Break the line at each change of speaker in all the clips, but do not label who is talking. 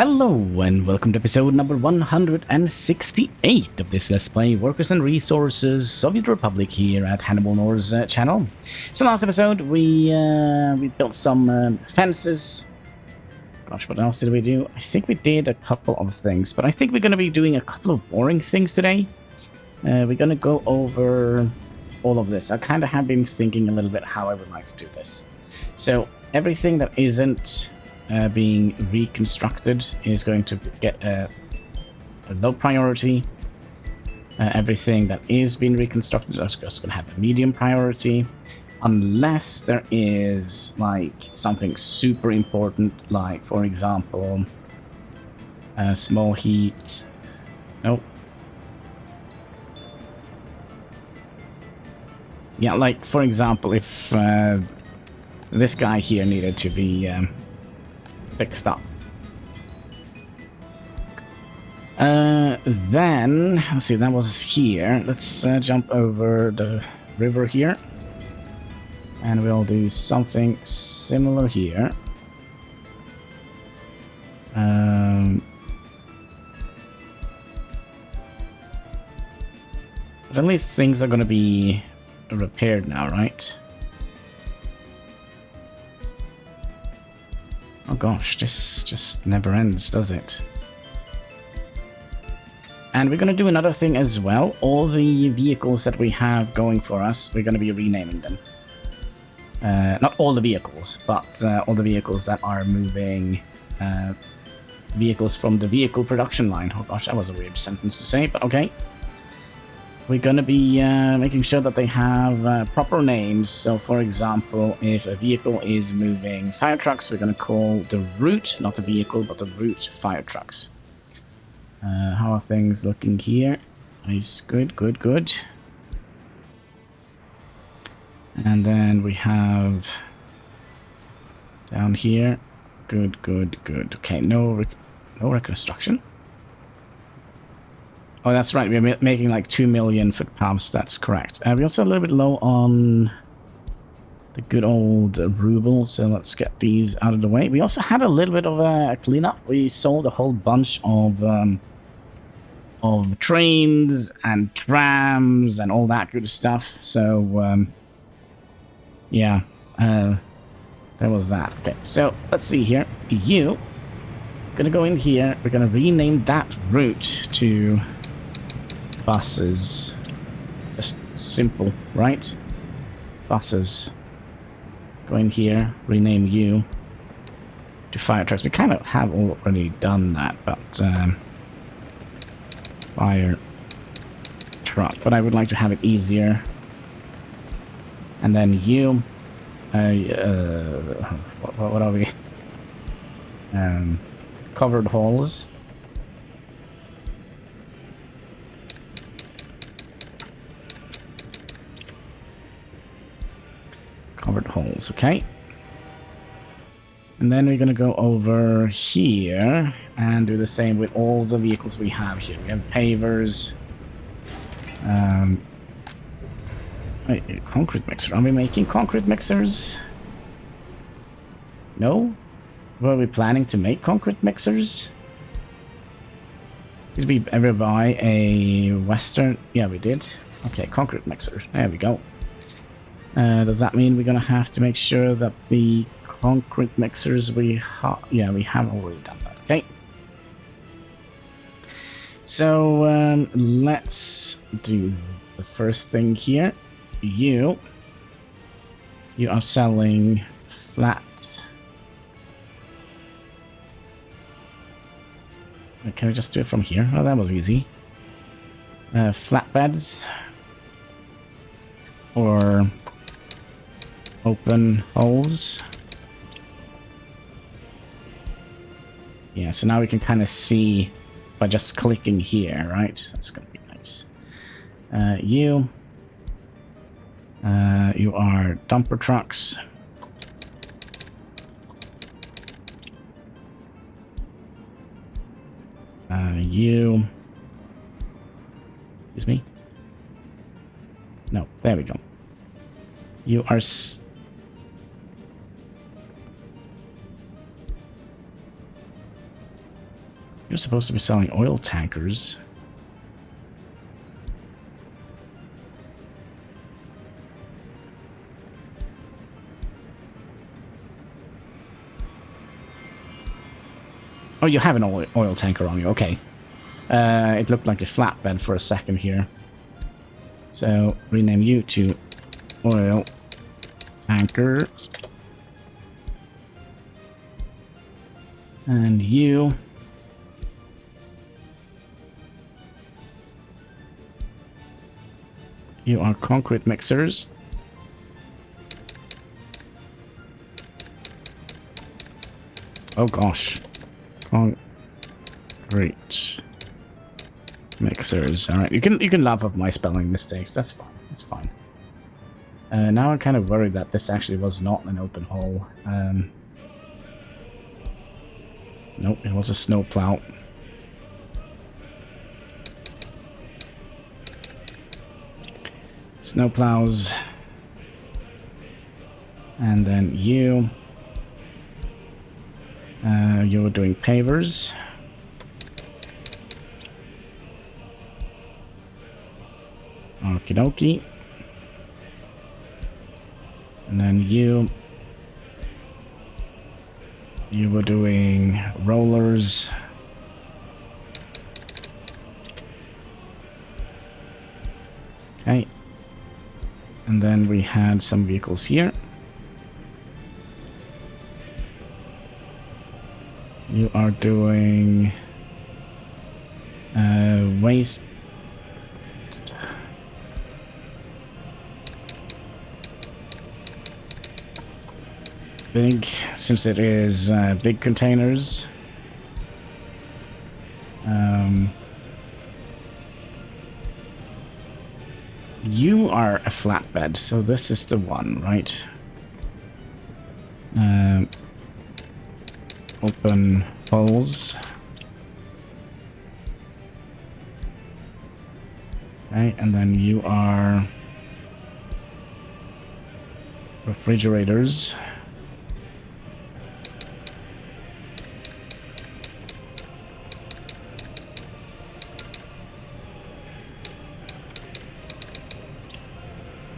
Hello and welcome to episode number 168 of this Let's Play Workers and Resources Soviet Republic here at HanniballNOR's channel. So last episode we built some fences. Gosh, what else did we do? I think we did a couple of things, but I think we're going to be doing a couple of boring things today. We're going to go over all of this. I kind of have been thinking a little bit how I would like to do this. So everything that isn't being reconstructed is going to get a low priority. Everything that is being reconstructed is just going to have a medium priority, unless there is like something super important, like for example small heat. Nope. Yeah, like for example, if this guy here needed to be fixed up. Then, let's see, that was here. Let's jump over the river here. And we'll do something similar here. But at least things are going to be repaired now, right? Oh gosh, this just never ends, does it? And we're going to do another thing as well. All the vehicles that we have going for us, we're going to be renaming them. Not all the vehicles, but all the vehicles that are moving vehicles from the vehicle production line. Oh gosh, that was a weird sentence to say, but okay. We're going to be making sure that they have proper names. So, for example, if a vehicle is moving fire trucks, we're going to call the route, not the vehicle, but the route fire trucks. How are things looking here? Nice, good, good, good. And then we have down here, good, good, good. Okay, no reconstruction. Oh, that's right. We're making like 2 million footpaths. That's correct. We're also a little bit low on the good old ruble, so let's get these out of the way. We also had a little bit of a cleanup. We sold a whole bunch of trains and trams and all that good stuff. So, yeah, there was that. Okay, so let's see here. You gonna go in here. We're gonna rename that route to buses. Just simple, right? Buses. Go in here, rename you to fire trucks. We kind of have already done that, but fire truck. But I would like to have it easier. And then you, what are we? Covered halls. Covered holes, okay. And then we're gonna go over here and do the same with all the vehicles we have here. We have pavers. Wait, concrete mixer. Are we making concrete mixers? No? Were we planning to make concrete mixers? Did we ever buy a Western? Yeah, we did. Okay, concrete mixer. There we go. Does that mean we're gonna have to make sure that the concrete mixers we have... Yeah, we have already done that. Okay. So, let's do the first thing here. You are selling flat... Can we just do it from here? Oh, that was easy. Flatbeds. Or... open holes. Yeah, so now we can kind of see by just clicking here, right? That's gonna be nice. You are dumper trucks. You... Excuse me? No, there we go. You are... You're supposed to be selling oil tankers. Oh, you have an oil tanker on you. Okay. It looked like a flatbed for a second here. So, rename you to oil tankers. And you... You are concrete mixers. Oh gosh. Concrete mixers. Alright, you can laugh off my spelling mistakes. That's fine. That's fine. Now I'm kind of worried that this actually was not an open hole. Nope, it was a snowplow. Snowplows. And then you. You were doing pavers. Okie dokie. And then you were doing rollers. Okay. And then we had some vehicles here. You are doing waste. Big, since it is big containers. You are a flatbed, so this is the one, right? Open holes. Okay, and then you are refrigerators.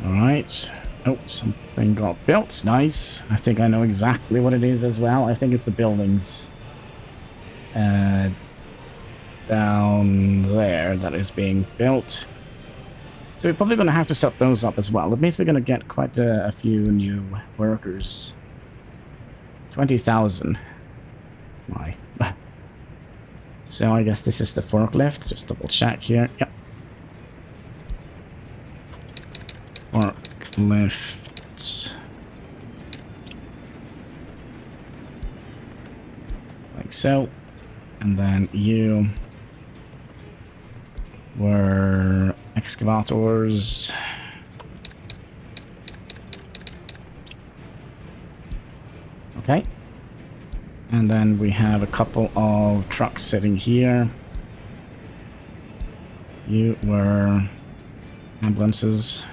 Alright. Oh, something got built. Nice. I think I know exactly what it is as well. I think it's the buildings down there that is being built. So we're probably going to have to set those up as well. It means we're going to get quite a few new workers. 20,000. Why? So I guess this is the forklift. Just double check here. Yep. Forklifts. Like so. And then you were excavators. Okay. And then we have a couple of trucks sitting here. You were ambulances.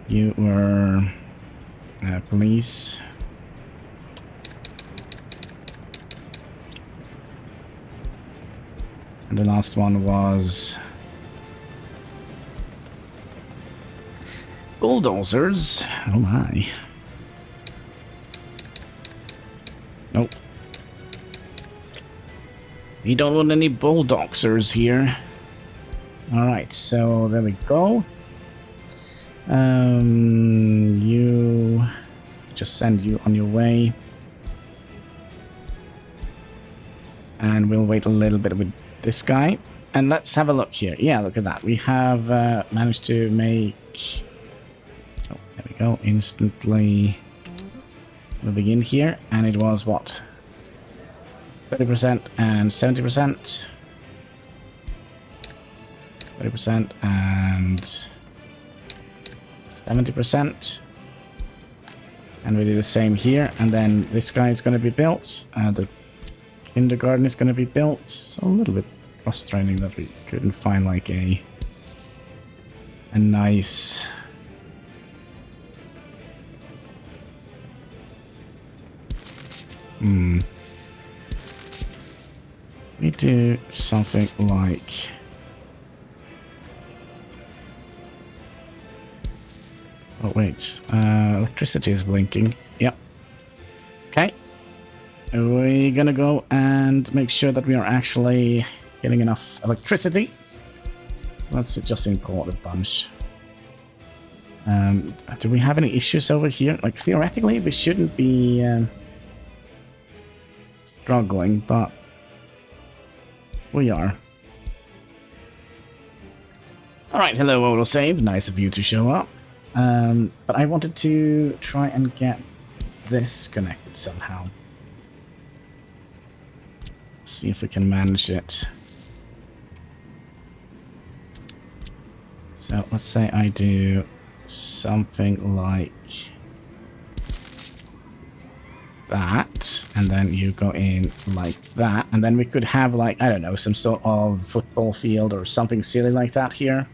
You were police. And the last one was bulldozers. Oh my. Nope. We don't want any bulldozers here. Alright, so there we go. You just send you on your way. And we'll wait a little bit with this guy. And let's have a look here. Yeah, look at that. We have managed to make... Oh, there we go. Instantly moving in here. And it was what? 30% and 70%. 30% and 70%. And we do the same here. And then this guy is going to be built. The kindergarten is going to be built. So a little bit frustrating that we couldn't find like a nice We do something like... Oh, wait. Electricity is blinking. Yep. Okay. We're gonna go and make sure that we are actually getting enough electricity. So let's just import a bunch. Do we have any issues over here? Like, theoretically, we shouldn't be struggling, but we are. Alright, hello, autosave. Nice of you to show up. But I wanted to try and get this connected somehow. See if we can manage it. So let's say I do something like that, and then you go in like that, and then we could have, like, I don't know, some sort of football field or something silly like that here.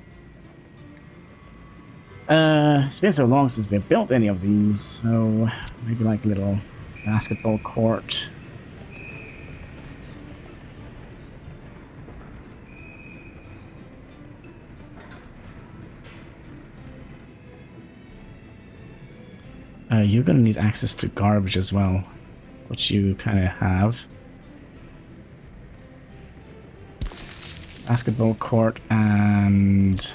It's been so long since we've built any of these, so maybe like a little basketball court. You're gonna need access to garbage as well, which you kind of have. Basketball court and...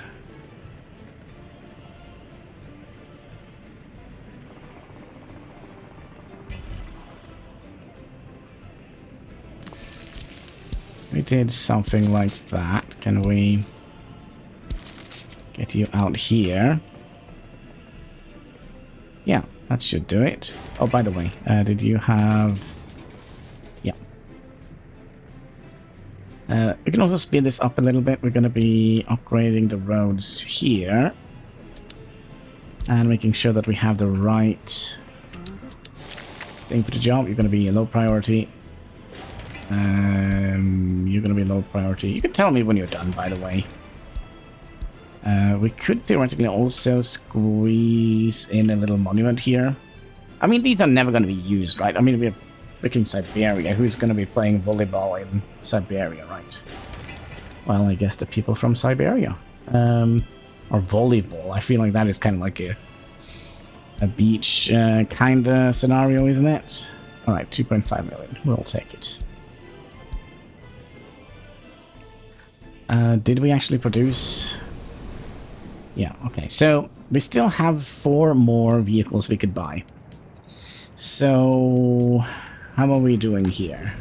we did something like that. Can we get you out here? Yeah, that should do it. Oh, by the way, did you have... Yeah. We can also speed this up a little bit. We're going to be upgrading the roads here. And making sure that we have the right thing for the job. You're going to be a low priority. You're going to be low priority. You can tell me when you're done, by the way. We could theoretically also squeeze in a little monument here. I mean, these are never going to be used, right? I mean, we have freaking Siberia. Who's going to be playing volleyball in Siberia, right? Well, I guess the people from Siberia. Or volleyball. I feel like that is kind of like a beach kind of scenario, isn't it? Alright, 2.5 million. We'll take it. Did we actually produce... Yeah, okay. So, we still have 4 more vehicles we could buy. So, how are we doing here?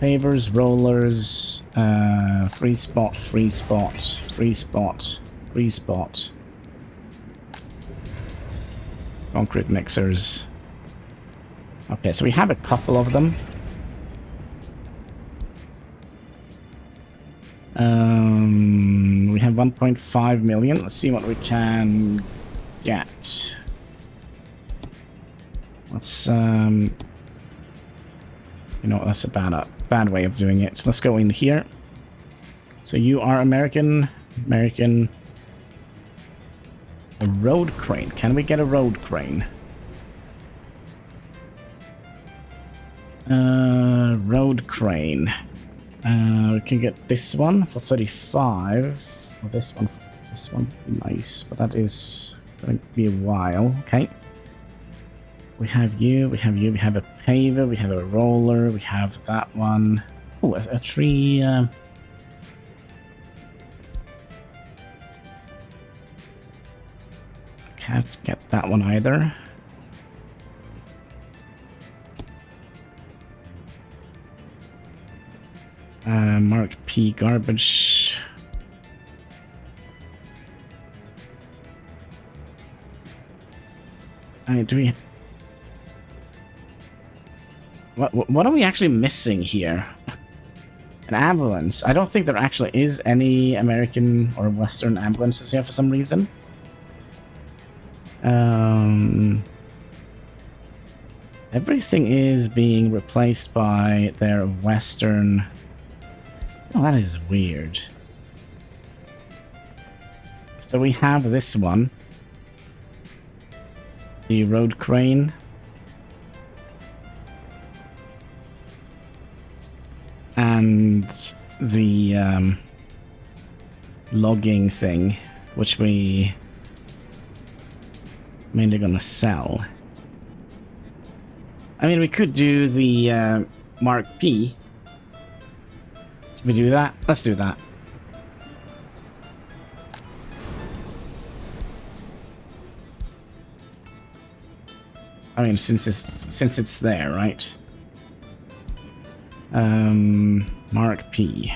Pavers, rollers, free spot, free spot, free spot, free spot. Concrete mixers. Okay, so we have a couple of them. We have 1.5 million. Let's see what we can get. Let's, you know, that's a bad way of doing it. So let's go in here. So you are American. A road crane. Can we get a road crane? Road crane. We can get this one for 35. Or this one for this one. Nice, but that is going to be a while. Okay. We have you, we have you, we have a paver, we have a roller, we have that one. Oh, a tree. Can't get that one either. Mark P garbage. Do we... What are we actually missing here? An ambulance. I don't think there actually is any American or Western ambulances here for some reason. Everything is being replaced by their Western... Oh, that is weird. So we have this one. The road crane. and the logging thing, which we mainly gonna sell. I mean, we could do the Mark P. Should we do that? Let's do that. I mean, since it's there, right? Mark P.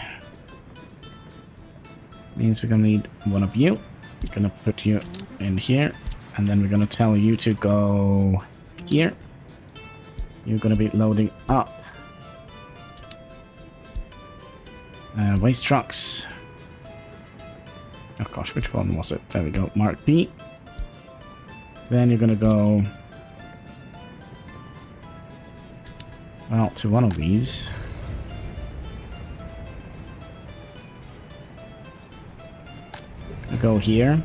Means we're gonna need one of you. We're gonna put you in here, and then we're gonna tell you to go here. You're gonna be loading up waste trucks. Oh gosh, which one was it? There we go, Mark P. Then you're gonna go, well, to one of these. Gonna go here.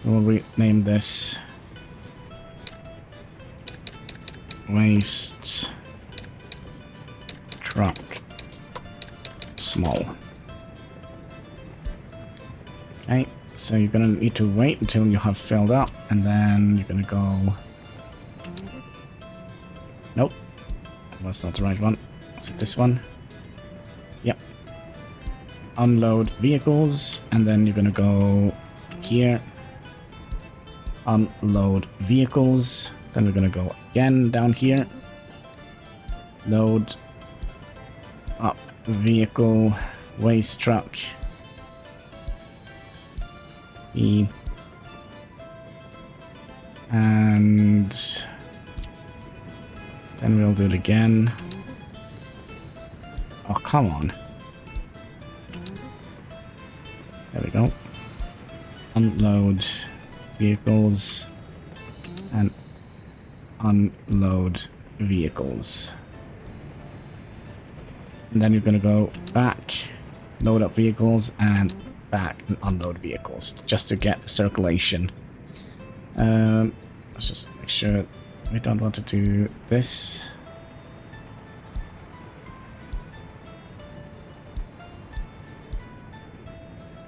So we'll rename this Waste Truck Small. Okay, so you're gonna need to wait until you have filled up, and then you're gonna go... Nope, that's not the right one. Is it this one? Yep. Unload vehicles, and then you're gonna go here. Unload vehicles. Then we're gonna go again down here. Load up vehicle, waste truck. E. And then we'll do it again. Oh, come on. There we go. Unload vehicles and unload vehicles. And then you're going to go back, load up vehicles, and back and unload vehicles just to get circulation. Let's just make sure we don't want to do this.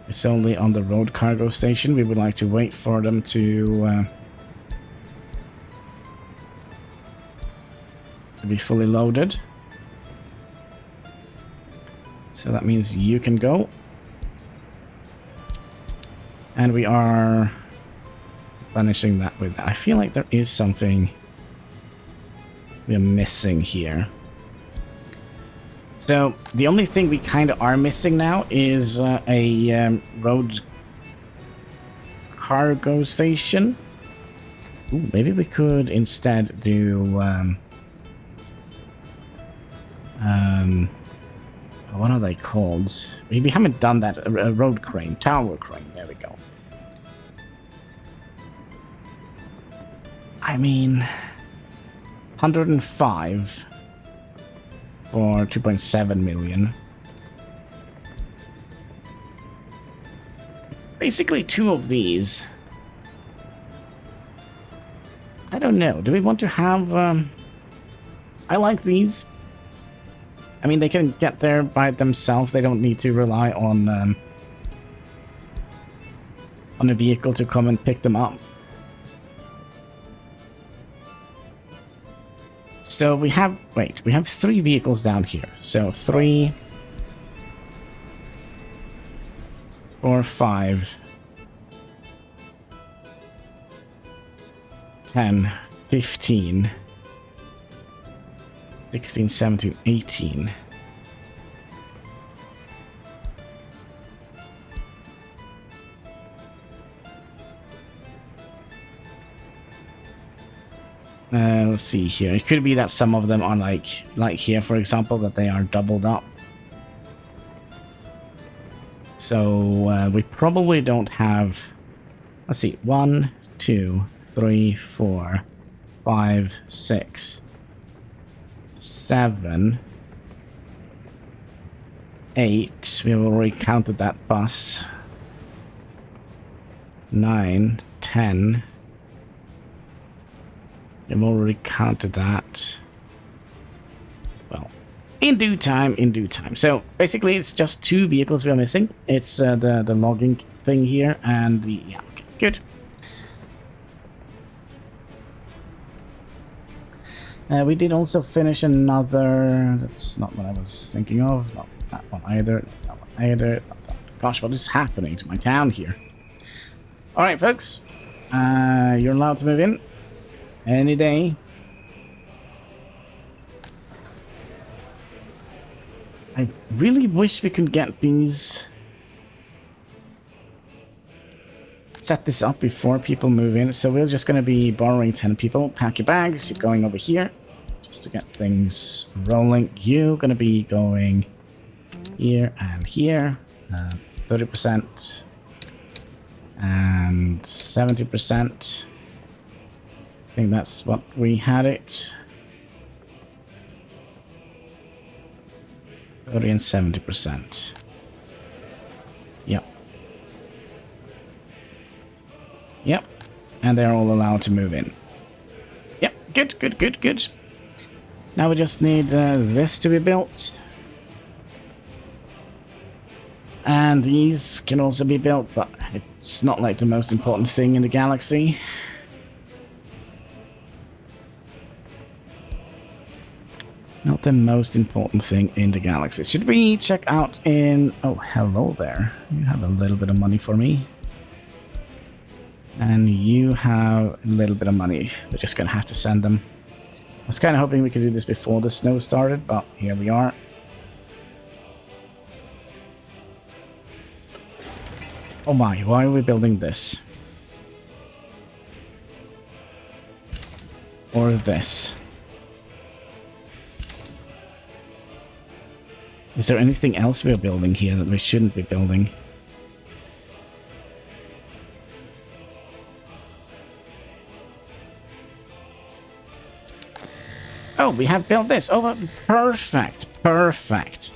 It's only on the road cargo station. We would like to wait for them to be fully loaded. So that means you can go. And we are replenishing that with that. I feel like there is something we're missing here. So the only thing we kind of are missing now is a road cargo station. Ooh, maybe we could instead do what are they called? We haven't done that. A road crane, tower crane. There we go. I mean, 105 for 2.7 million. Basically 2 of these. I don't know. Do we want to have... I like these. I mean, they can get there by themselves. They don't need to rely on a vehicle to come and pick them up. So we have... Wait, we have 3 vehicles down here. So 3... 4, 5... 10, 15... 16, 17, 18. Let's see here. It could be that some of them are like here, for example, that they are doubled up. So we probably don't have... Let's see. 1, 2, 3, 4, 5, 6... 7, 8. We have already counted that bus. 9, 10. We've already counted that. Well, In due time, in due time. So basically, it's just 2 vehicles we are missing. It's the logging thing here and the yeah. Okay, good. We did also finish another. That's not what I was thinking of. Not that one either. Not that one either. Not that. Gosh, what is happening to my town here? All right, folks. You're allowed to move in any day. I really wish we could get these... set this up before people move in. So we're just going to be borrowing 10 people. Pack your bags. You're going over here just to get things rolling. You're going to be going here and here. 30% and 70%. I think that's what we had it. 30 and 70%. Yep. Yep. And they're all allowed to move in. Yep. Good, good, good, good. Now we just need this to be built. And these can also be built, but it's not like the most important thing in the galaxy. Not the most important thing in the galaxy. Should we check out in... Oh, hello there. You have a little bit of money for me. And you have a little bit of money. We're just going to have to send them. I was kind of hoping we could do this before the snow started, but here we are. Oh my, why are we building this? Or this? Is there anything else we're building here that we shouldn't be building? Oh, we have built this. Oh, perfect. Perfect.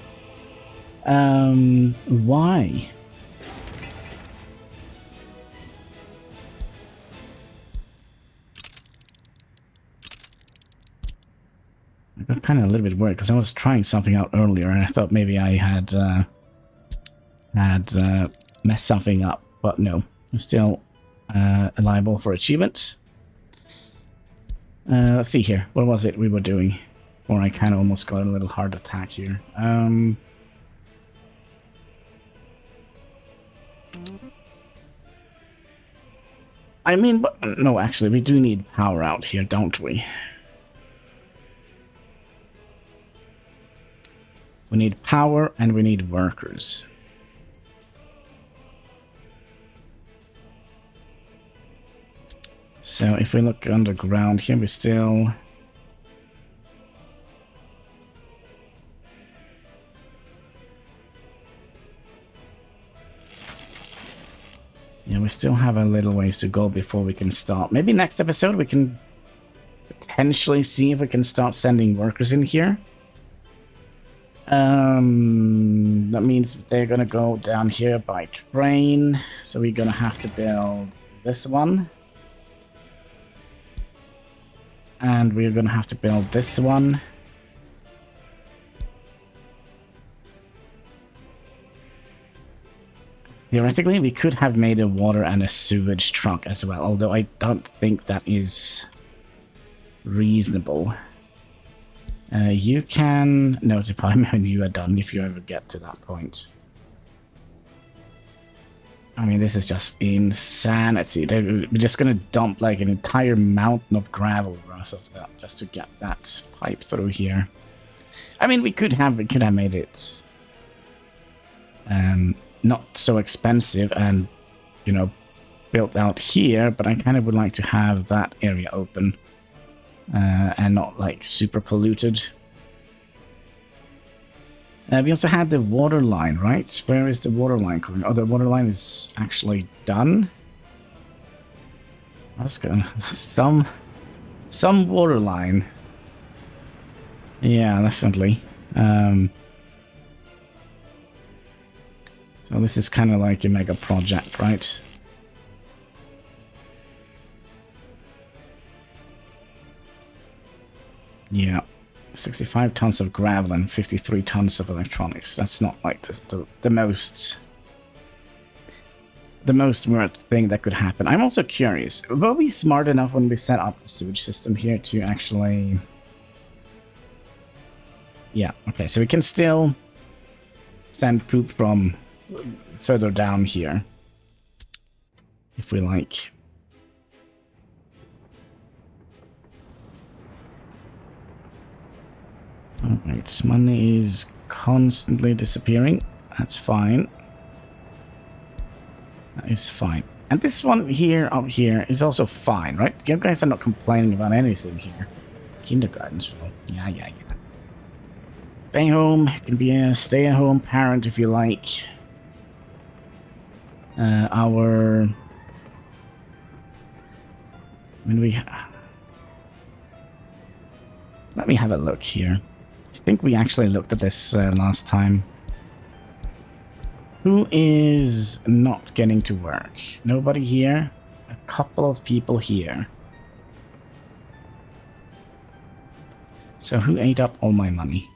Why? I got kind of a little bit worried because I was trying something out earlier and I thought maybe I had messed something up, but no, I'm still liable for achievements. Let's see here. What was it we were doing? Or I kind of almost got a little heart attack here. I mean, but no, actually, we do need power out here, don't we? We need power and we need workers. So if we look underground here, we still... Yeah, we still have a little ways to go before we can start. Maybe next episode we can potentially see if we can start sending workers in here. That means they're gonna go down here by train. So we're gonna have to build this one. And we're gonna have to build this one. Theoretically, we could have made a water and a sewage truck as well, although I don't think that is reasonable. You can notify me when you are done if you ever get to that point. I mean, this is just insanity. We're just gonna dump like an entire mountain of gravel of that just to get that pipe through here. I mean, we could have made it not so expensive and, you know, built out here, but I kind of would like to have that area open and not like super polluted. We also had the water line, right? Where is the water line coming? Oh, the water line is actually done. That's good. Some water line. Yeah, definitely. So this is kind of like a mega project, right? Yeah. 65 tons of gravel and 53 tons of electronics. That's not like the most worth thing that could happen. I'm also curious, will we be smart enough when we set up the sewage system here to actually... Yeah, okay, so we can still send poop from further down here, if we like. Alright, money is constantly disappearing. That's fine. That is fine. And this one here, up here, is also fine, right? You guys are not complaining about anything here. Kindergarten's full. Yeah. Stay home. You can be a stay-at-home parent if you like. Let me have a look here. I think we actually looked at this last time. Who is not getting to work? Nobody here? A couple of people here. So who ate up all my money?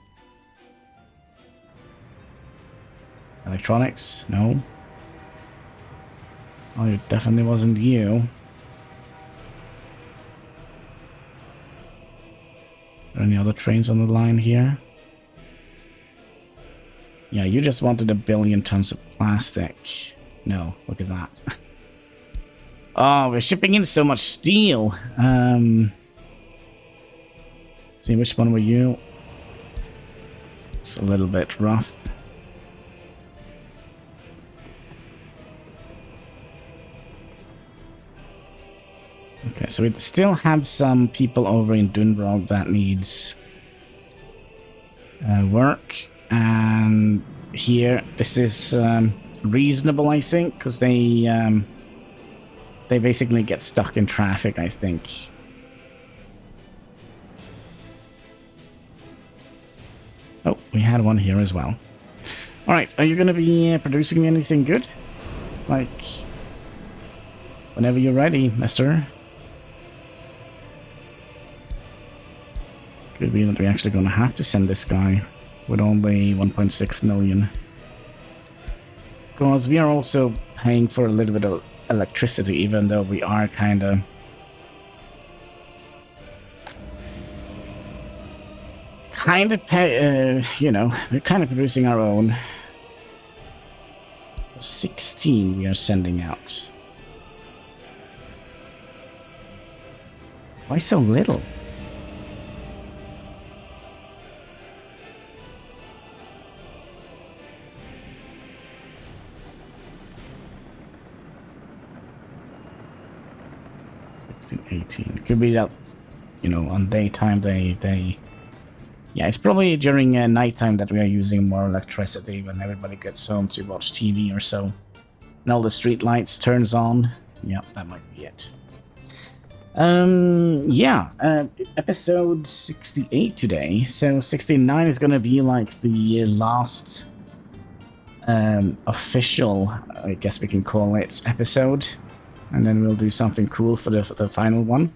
Electronics? No. Oh, it definitely wasn't you. Are there any other trains on the line here? Yeah, you just wanted 1 billion tons of plastic. No, look at that. Oh, we're shipping in so much steel. See, which one were you? It's a little bit rough. Okay, so we still have some people over in Tundra that needs work. And here, this is reasonable, I think, because they basically get stuck in traffic, I think. Oh, we had one here as well. Alright, are you going to be producing anything good? Like, whenever you're ready, mister. Could be that we're actually going to have to send this guy with only 1.6 million. Because we are also paying for a little bit of electricity, even though we are kind of... you know, we're kind of producing our own. 16 we are sending out. Why so little? Could be that, you know, on daytime they yeah, it's probably during nighttime that we are using more electricity when everybody gets home to watch TV or so. And all the street lights turns on. Yeah, that might be it. Episode 68 today. So 69 is gonna be like the last official, I guess we can call it, episode. And then we'll do something cool for the final one.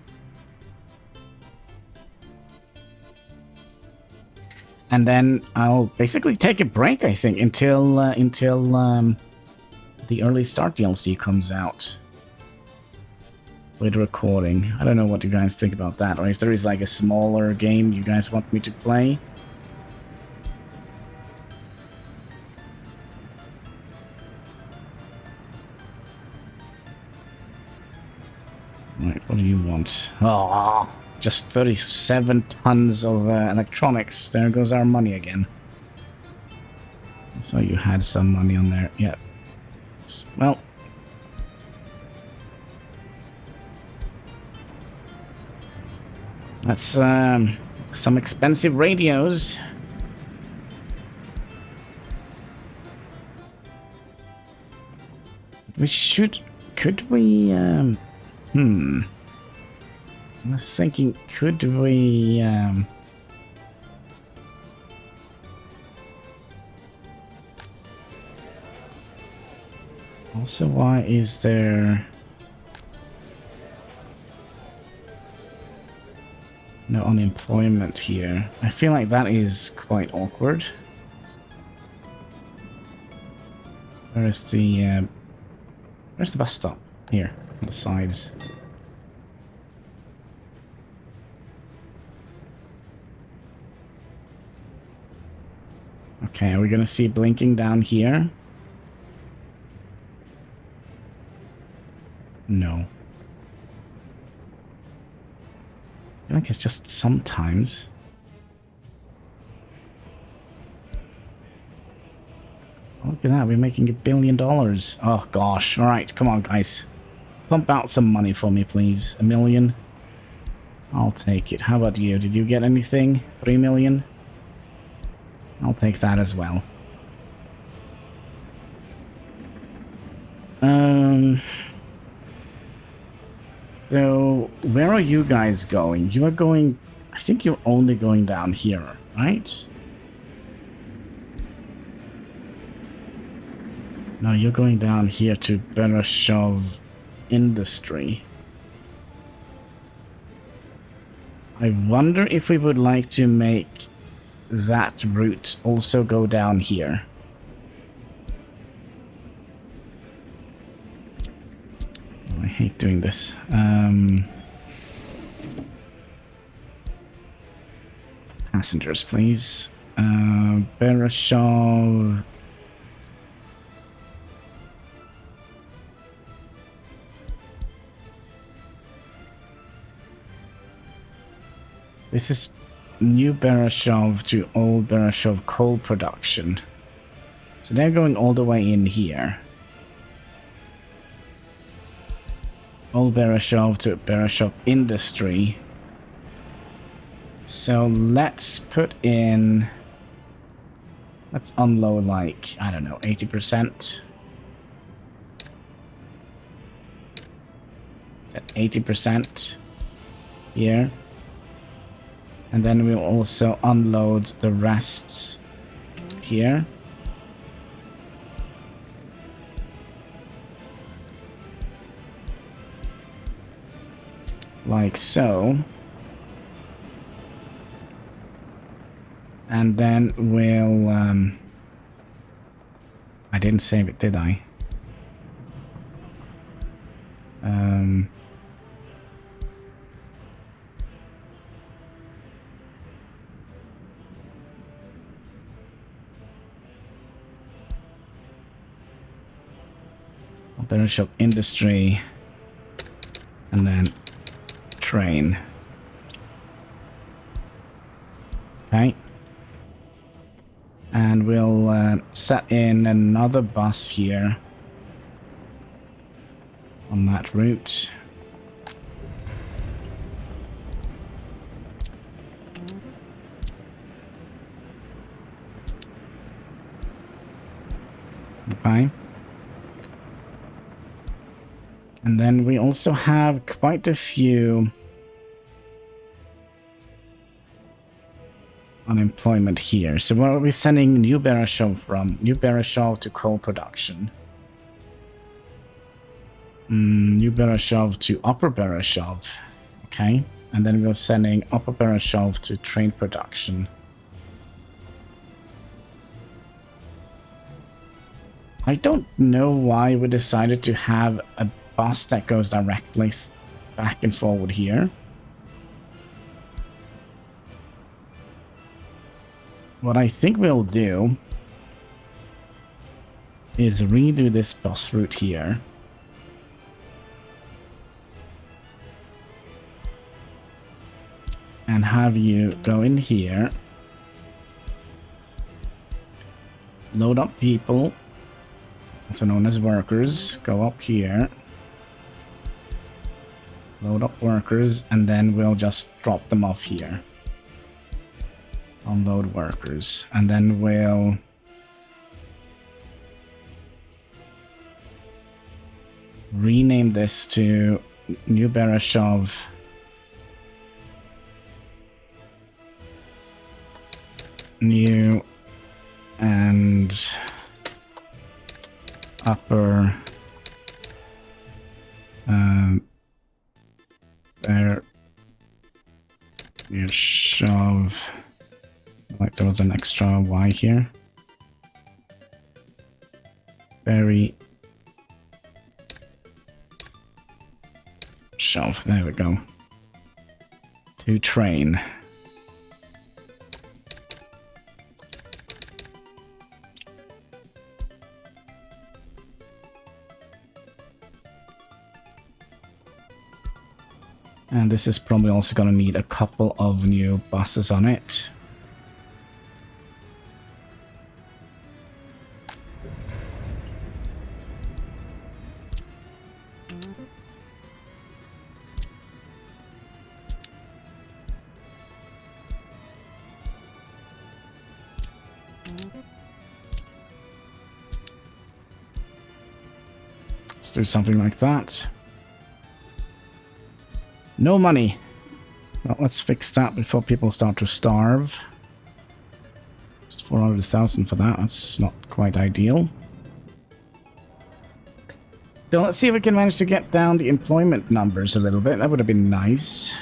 And then I'll basically take a break, I think, until the early start DLC comes out with recording. I don't know what you guys think about that, or if there is like a smaller game you guys want me to play. Right, what do you want? Oh, just 37 tons of electronics. There goes our money again. So you had some money on there. Yeah. Well. That's some expensive radios. We should... Could we... I was thinking, could we... Also, why is there... No unemployment here. I feel like that is quite awkward. Where's the bus stop? Here, on the sides. Okay, are we gonna see blinking down here? No. I feel like it's just sometimes. Look at that, we're making $1 billion. Oh gosh, alright, come on guys. Pump out some money for me, please. 1 million. I'll take it. How about you? Did you get anything? 3 million? I'll take that as well. So, where are you guys going? You are going... I think you're only going down here, right? No, you're going down here to Bereshov Industry. I wonder if we would like to make that route also go down here. Oh, I hate doing this. Passengers, please. Bereshov. This is New Bereshov to Old Bereshov coal production. So they're going all the way in here. Old Bereshov to Bereshov Industry. So let's put in... Let's unload like, I don't know, 80%. Set 80% here. And then we'll also unload the rests here. Like so. And then we'll... I didn't save it, did I? Bereshov Industry, and then train. Okay. And we'll set in another bus here on that route. Okay. And then we also have quite a few unemployment here. So where are we sending New Bereshov from? New Bereshov to coal production. New Bereshov to Upper Bereshov. Okay. And then we're sending Upper Bereshov to train production. I don't know why we decided to have a bus that goes directly back and forward here. What I think we'll do is redo this bus route here. And have you go in here. Load up people, also known as workers. Go up here. Load up workers, and then we'll just drop them off here. Unload workers, and then we'll rename this to New Bereshov New and Upper You shove. Like there was an extra Y here. Very. Shove. There we go. To train. And this is probably also going to need a couple of new buses on it. Let's do something like that. No money. Well, let's fix that before people start to starve. Just 400,000 for that. That's not quite ideal. So let's see if we can manage to get down the employment numbers a little bit. That would have been nice.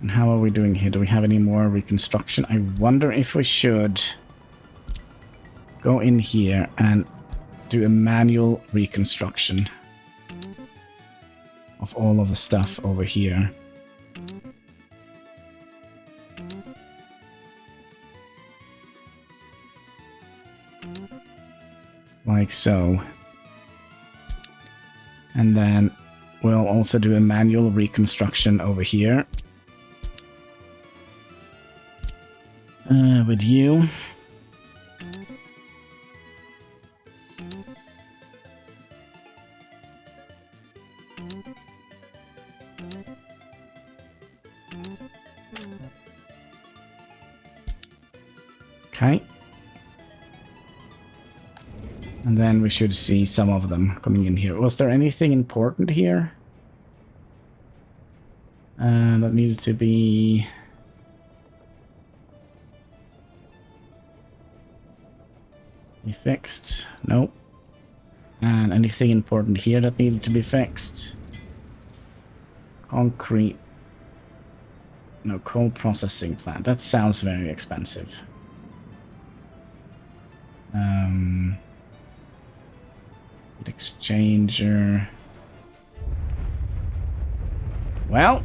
And how are we doing here? Do we have any more reconstruction? I wonder if we should go in here and do a manual reconstruction of all of the stuff over here. Like so. And then we'll also do a manual reconstruction over here. With you. Okay. And then we should see some of them coming in here. Was there anything important here? That needed to be... fixed? Nope. And anything important here that needed to be fixed? Concrete. No, coal processing plant. That sounds very expensive. Heat exchanger. Well,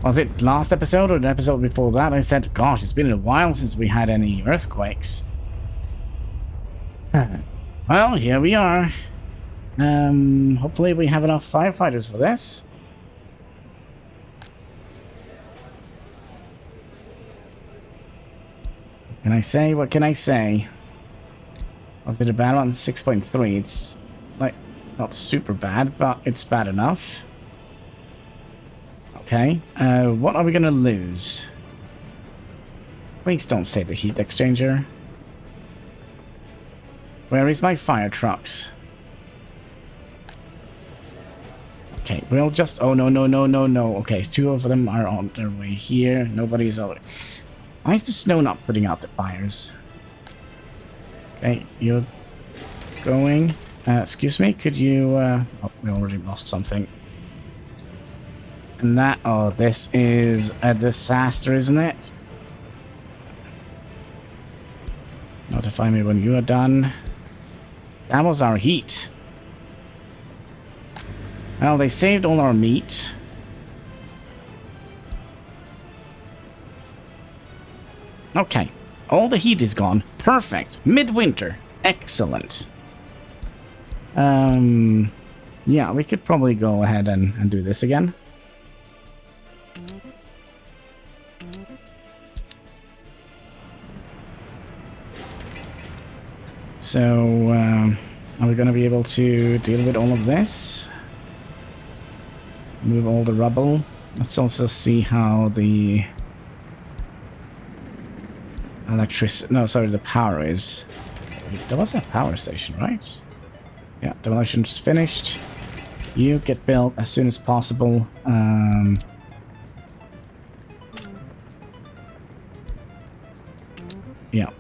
was it last episode or the episode before that? I said, gosh, it's been a while since we had any earthquakes. Well, here we are. Hopefully we have enough firefighters for this. What can I say? What can I say? Was it a bad one? 6.3. It's like not super bad, but it's bad enough. Okay. What are we gonna lose? Please don't say the heat exchanger. Where is my fire trucks? Okay, we'll just... Oh, no, no, no, no, no. Okay, two of them are on their way here. Nobody's over. Why is the snow not putting out the fires? Okay, you're going... excuse me, could you... Oh, we already lost something. And that... Oh, this is a disaster, isn't it? Notify me when you are done. That was our heat. Well, they saved all our meat. Okay. All the heat is gone. Perfect. Midwinter. Excellent. Yeah, we could probably go ahead and do this again. So, are we going to be able to deal with all of this? Move all the rubble. Let's also see how the the power is. There was a power station, right? Yeah, demolition's finished. You get built as soon as possible. Yeah.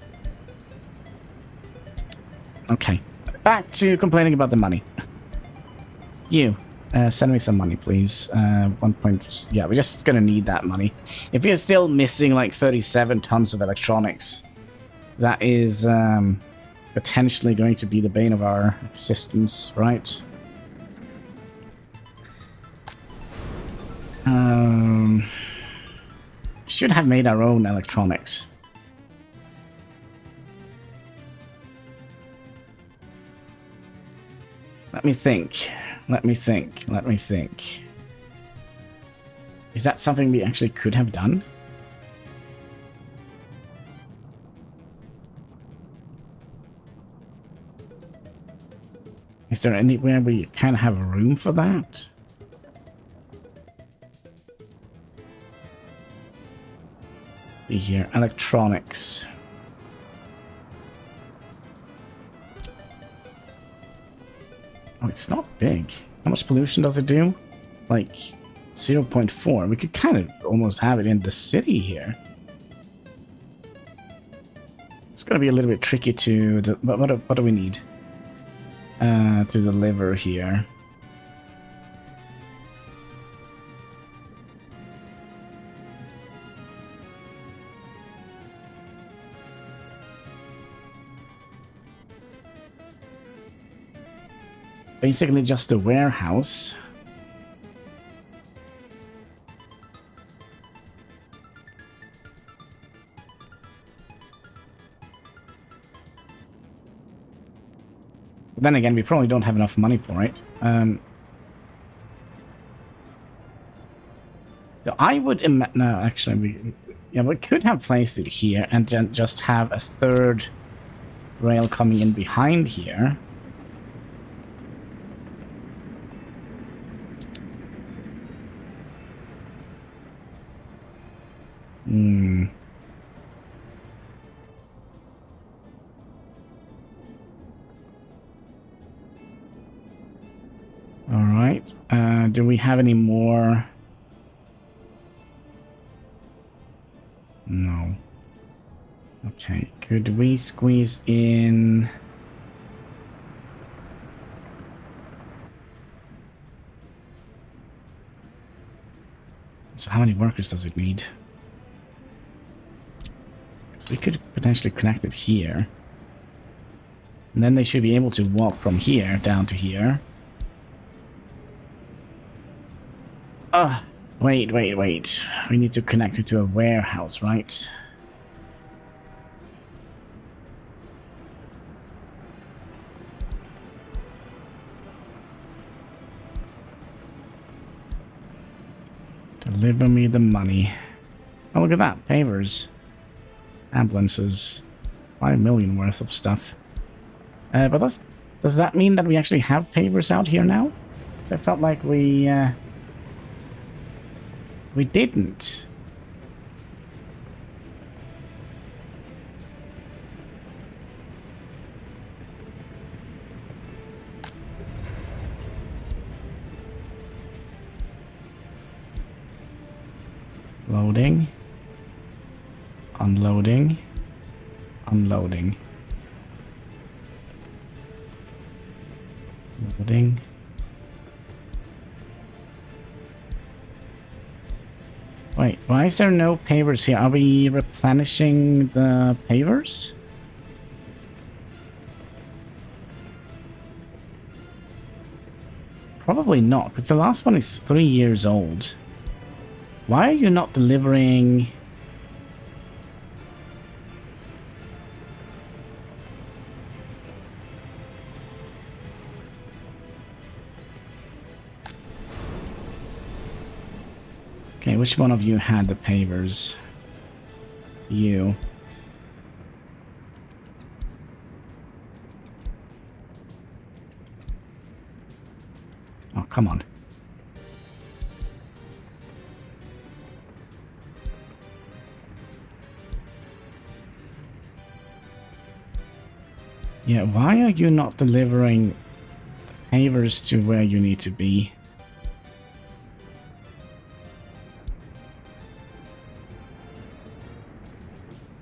Okay. back to complaining about the money. You, send me some money, please. 1 point... Yeah, we're just gonna need that money. If you're still missing like 37 tons of electronics, that is potentially going to be the bane of our existence, right? Should have made our own electronics. Let me think. Let me think. Let me think. Is that something we actually could have done? Is there anywhere where you kind of have room for that? See here, electronics. Oh, it's not big. How much pollution does it do? Like 0.4. We could kind of almost have it in the city here. It's gonna be a little bit tricky to... What do we need? To deliver here. Basically just a warehouse. But then again, we probably don't have enough money for it. So I would no, actually, we could have placed it here and then just have a third rail coming in behind here. All right. Do we have any more? No. Okay. Could we squeeze in? So how many workers does it need? So we could potentially connect it here. And then they should be able to walk from here down to here. Wait. We need to connect it to a warehouse, right? Deliver me the money. Oh, look at that. Pavers. Ambulances. 5 million worth of stuff. But does that mean that we actually have pavers out here now? So I felt like we didn't. Loading. Unloading. Unloading. Loading. Wait, why is there no pavers here? Are we replenishing the pavers? Probably not, because the last one is 3 years old. Why are you not delivering... Okay, which one of you had the pavers? You. Oh, come on. Yeah, why are you not delivering the pavers to where you need to be?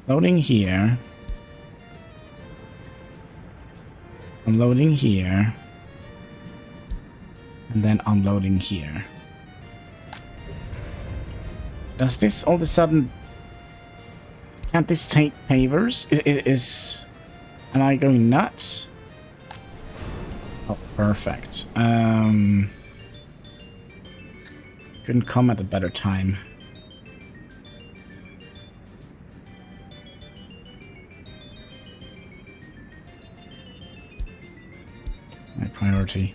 Loading here. unloading here. And then unloading here. Does this all of a sudden... Can't this take pavers? Am I going nuts? Oh, perfect. Couldn't come at a better time. My priority.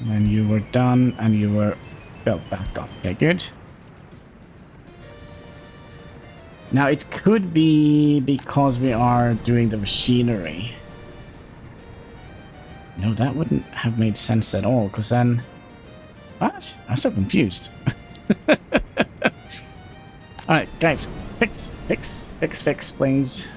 And then you were done and you were built back up. Okay, good. Now it could be because we are doing the machinery. No, that wouldn't have made sense at all, because then... What? I'm so confused. Alright, guys. Fix, please.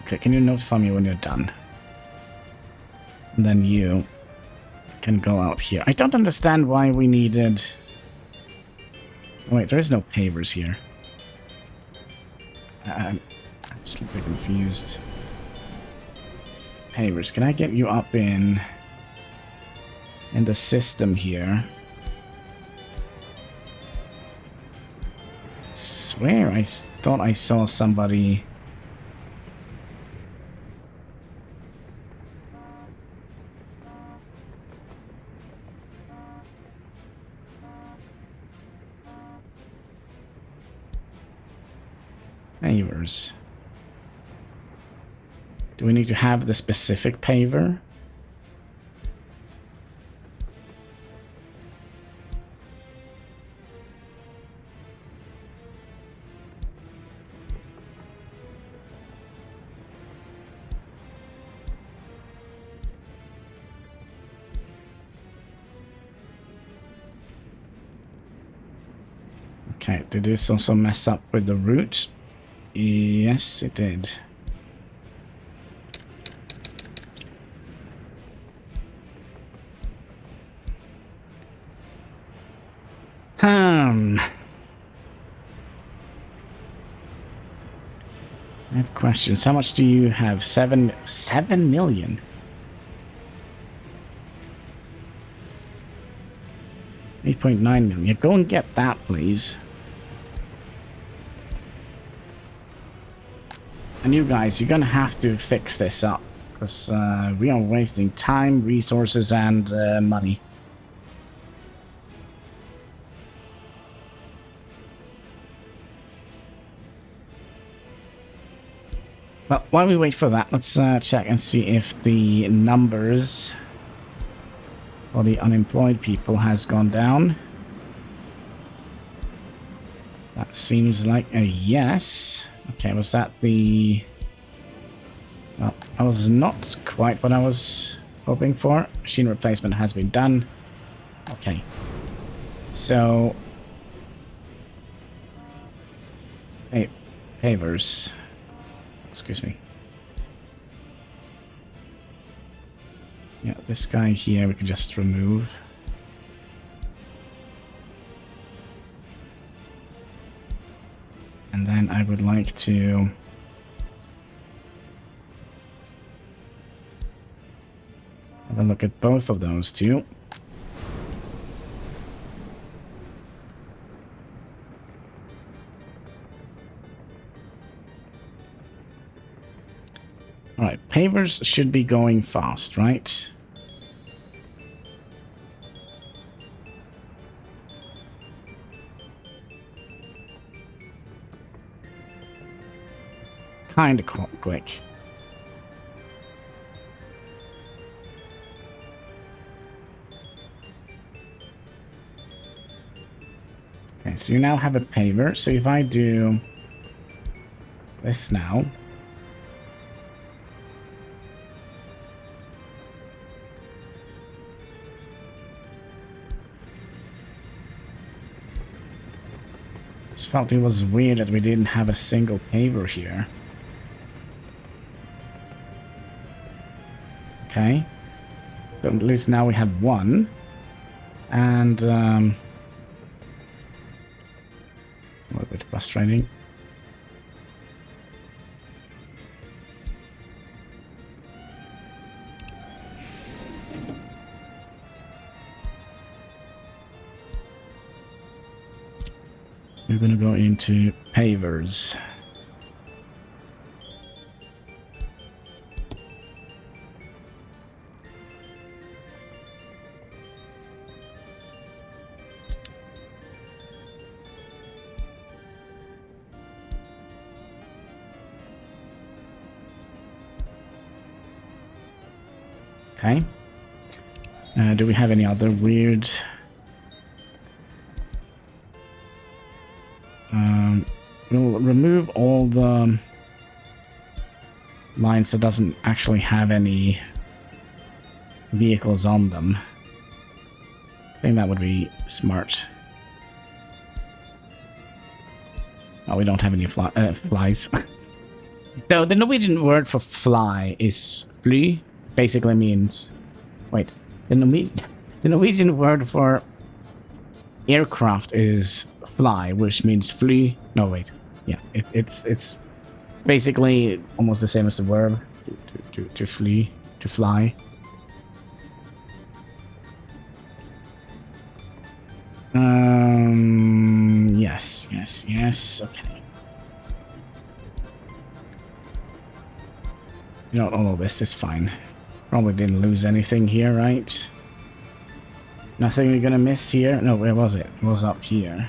Okay, can you notify me when you're done? And then you can go out here. I don't understand why we needed... Oh, wait, there is no pavers here. I'm absolutely confused. Pavers, can I get you up in the system here? I swear I thought I saw somebody... Pavers. Do we need to have the specific paver? Okay, did this also mess up with the route? Yes, it did. I have questions. How much do you have? 7 million? $8.9 million. Yeah, go and get that, please. And you guys, you're gonna have to fix this up, because we are wasting time, resources, and money. Well, while we wait for that, let's check and see if the numbers for the unemployed people has gone down. That seems like a yes. Okay, was that the... Well, that was not quite what I was hoping for. Machine replacement has been done. Okay. So... Hey, pavers. Excuse me. Yeah, this guy here we can just remove. And then I would like to have a look at both of those two. Alright, pavers should be going fast, right? Kinda quick. Okay, so you now have a paver. So if I do this now, just felt it was weird that we didn't have a single paver here. Okay. So at least now we have one. And a little bit frustrating. We're gonna go into pavers. Okay. Do we have any other weird... we'll remove all the lines that doesn't actually have any vehicles on them. I think that would be smart. Oh, we don't have any flies. So the Norwegian word for fly is fly. Basically means... Wait. The Norwegian word for aircraft is fly, which means fly. No, wait. Yeah, it's basically almost the same as the verb to fly, to fly. Yes. Okay. You know, all of this is fine. Probably didn't lose anything here, right? Nothing we're gonna miss here? No, where was it? It was up here.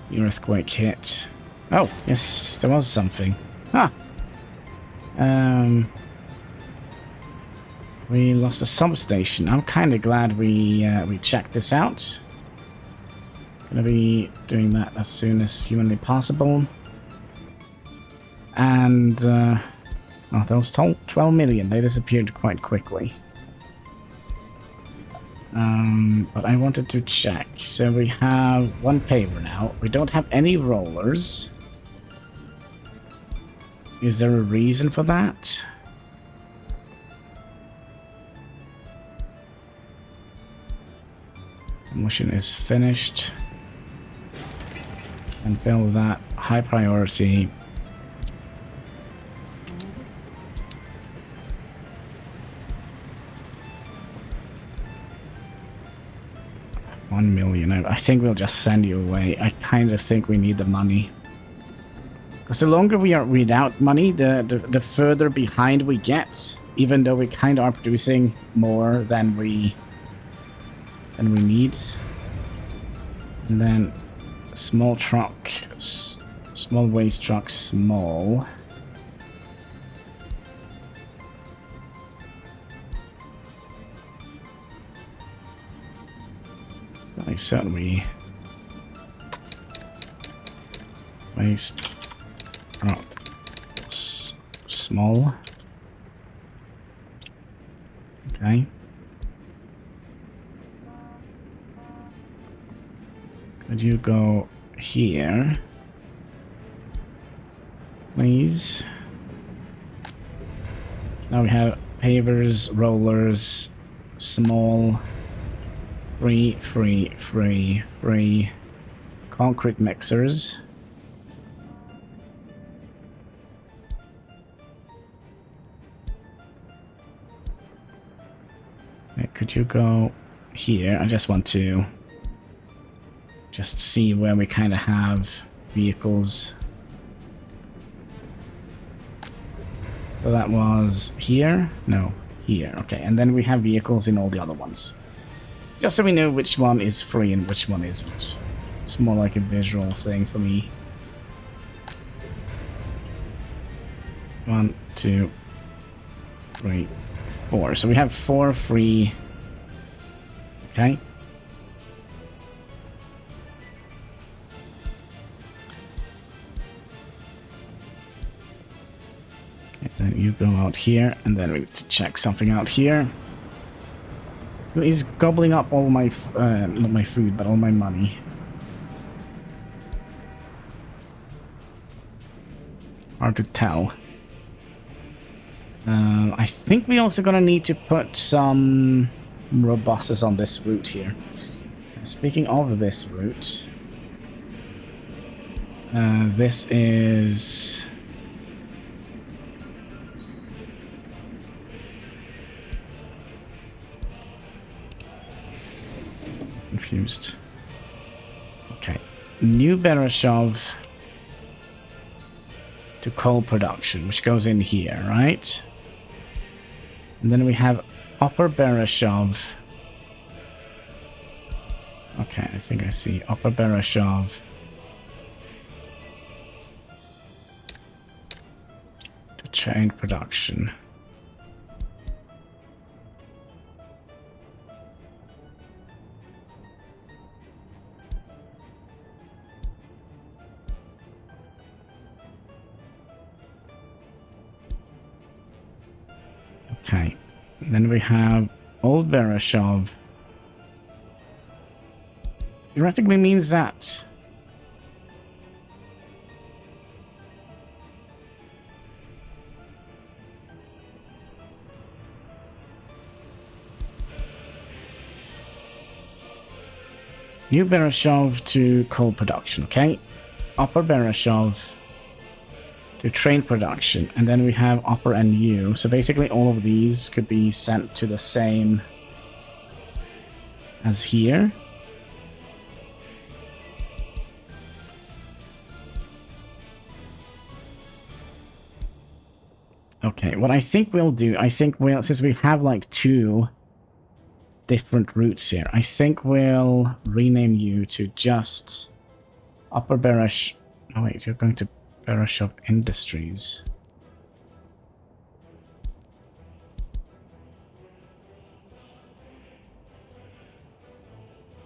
The earthquake hit. Oh, yes, there was something. Huh. We lost a substation. I'm kind of glad we checked this out. Gonna be doing that as soon as humanly possible. And, oh, those 12 million, they disappeared quite quickly. But I wanted to check. So we have one paver now. We don't have any rollers. Is there a reason for that? Demolition is finished. And build that high priority. $1 million. I think we'll just send you away. I kind of think we need the money. Because the longer we are without money, the further behind we get. Even though we kind of are producing more than we need. And then small truck, small waste truck, small. Like certainly waste truck, small. Okay. Could you go here, please? Now we have pavers, rollers, small, free, concrete mixers. Okay, could you go here? I just want to just see where we kind of have vehicles. So that was here? No, here. Okay, and then we have vehicles in all the other ones. Just so we know which one is free and which one isn't. It's more like a visual thing for me. 1, 2, 3, 4. So we have 4 free. Okay. Then you go out here, and then we need to check something out here. He's gobbling up all my, not my food, but all my money. Hard to tell. I think we also gonna need to put some robusts on this route here. Speaking of this route, this is... Confused. Okay. New Bereshov to coal production, which goes in here, right? And then we have Upper Bereshov. Okay, I think I see Upper Bereshov to train production. Okay, and then we have Old Bereshov. Theoretically means that New Bereshov to coal production, okay? Upper Bereshov to train production, and then we have Upper and U. So basically all of these could be sent to the same as here. Okay, what I think we'll do, since we have like 2 different routes here, I think we'll rename you to just Upper Beresh... Oh wait, you're going to Bereshov Industries.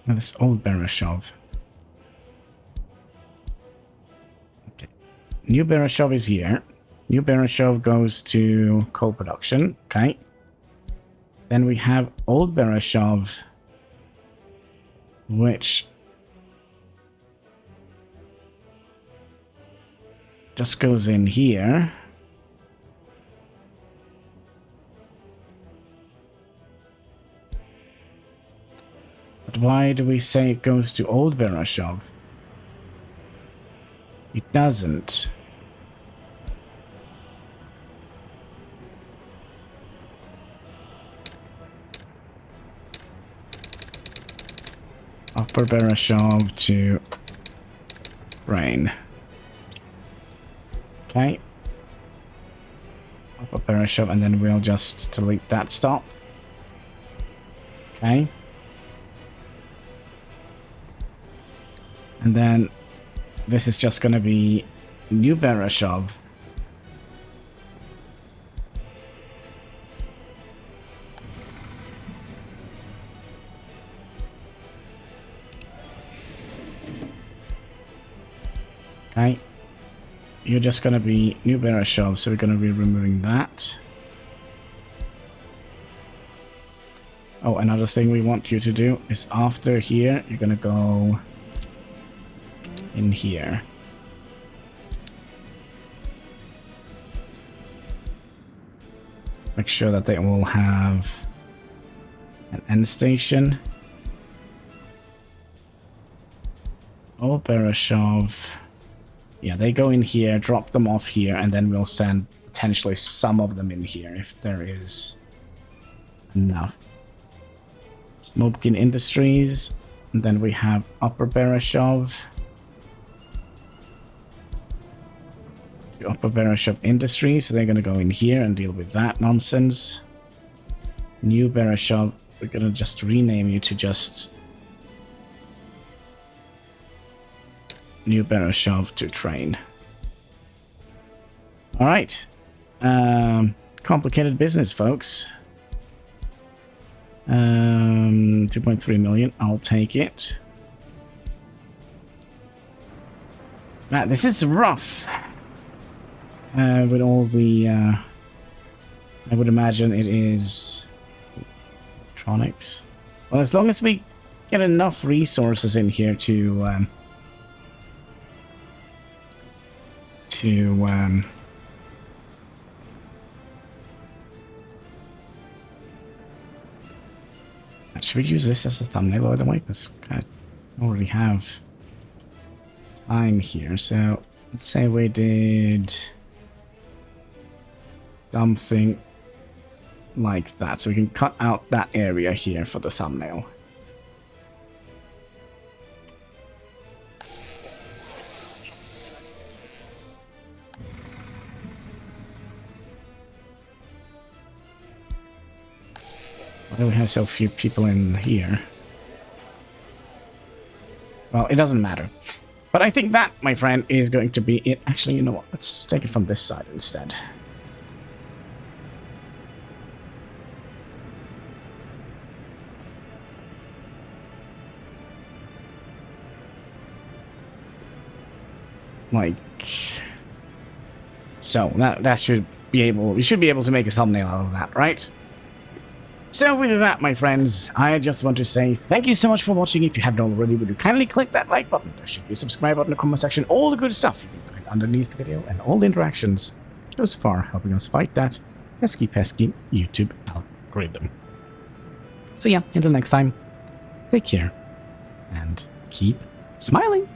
Now this Old Bereshov. Okay. New Bereshov is here. New Bereshov goes to coal production. Okay. Then we have Old Bereshov, which just goes in here. But why do we say it goes to Old Bereshov? It doesn't. Upper Bereshov to Rain. Okay. Upper Bereshov, and then we'll just delete that stop. Okay. And then this is just going to be New Bereshov. Okay. You're just going to be New Bereshov, so we're going to be removing that. Oh, another thing we want you to do is after here, you're going to go in here. Make sure that they all have an end station. Oh, Bereshov. Yeah, they go in here, drop them off here, and then we'll send potentially some of them in here if there is enough. Smokin Industries, and then we have Upper Bereshov. Upper Bereshov Industries, so they're going to go in here and deal with that nonsense. New Bereshov, we're going to just rename you to just New Bereshov to train. Alright. Complicated business, folks. 2.3 million. I'll take it. Matt, this is rough. With all the... I would imagine it is... electronics. Well, as long as we get enough resources in here to Should we use this as a thumbnail, by the way? Because I already have time here. So let's say we did something like that. So we can cut out that area here for the thumbnail. Why do we have so few people in here? Well, it doesn't matter. But I think that, my friend, is going to be it. Actually, you know what? Let's take it from this side instead. Like... So, that should be able... We should be able to make a thumbnail out of that, right? So with that, my friends, I just want to say thank you so much for watching. If you haven't already, would you kindly click that like button? There should be a subscribe button in the comment section. All the good stuff you can find underneath the video, and all the interactions thus far helping us fight that pesky YouTube algorithm. So yeah, until next time, take care and keep smiling.